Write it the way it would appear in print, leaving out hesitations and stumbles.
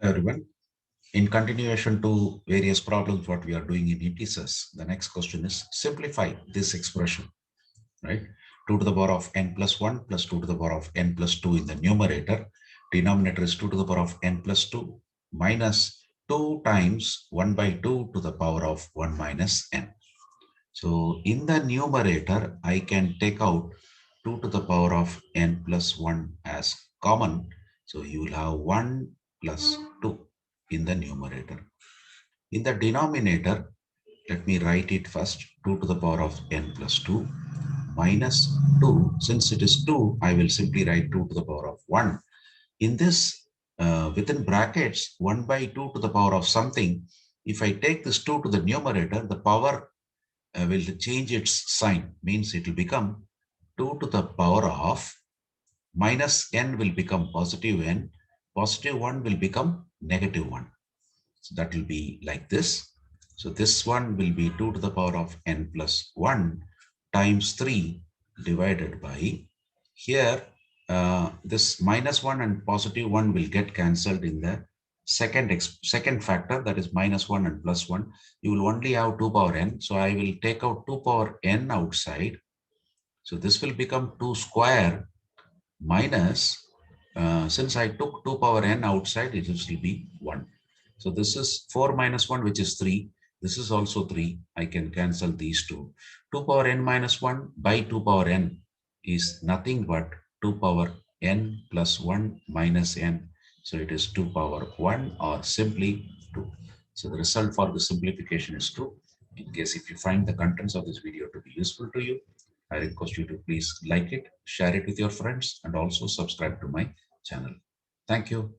Hello everyone. In continuation to various problems what we are doing in integers, the next question is simplify this expression, right? 2 to the power of n plus 1 plus 2 to the power of n plus 2 in the numerator. Denominator is 2 to the power of n plus 2 minus 2 times 1 by 2 to the power of 1 minus n. So in the numerator, I can take out 2 to the power of n plus 1 as common. So you will have 1 plus 2 in the numerator. In the denominator, let me write it first. 2 to the power of n plus 2 minus 2. Since it is 2, I will simply write 2 to the power of 1. In this, within brackets, 1 by 2 to the power of something, if I take this 2 to the numerator, the power will change its sign, means it will become 2 to the power of minus n will become positive n, positive 1 will become negative 1. So that will be like this. So this one will be 2 to the power of n plus 1 times 3 divided by here. This minus 1 and positive 1 will get cancelled in the second factor, that is minus 1 and plus 1. You will only have 2 power n. So I will take out 2 power n outside. So this will become 2 square minus, since I took 2 power n outside, it will be 1. So this is 4 minus 1, which is 3. This is also 3. I can cancel these two. 2 power n minus 1 by 2 power n is nothing but 2 power n plus 1 minus n. So it is 2 power 1 or simply 2. So the result for the simplification is 2. In case if you find the contents of this video to be useful to you, I request you to please like it, share it with your friends, and also subscribe to my channel. Thank you.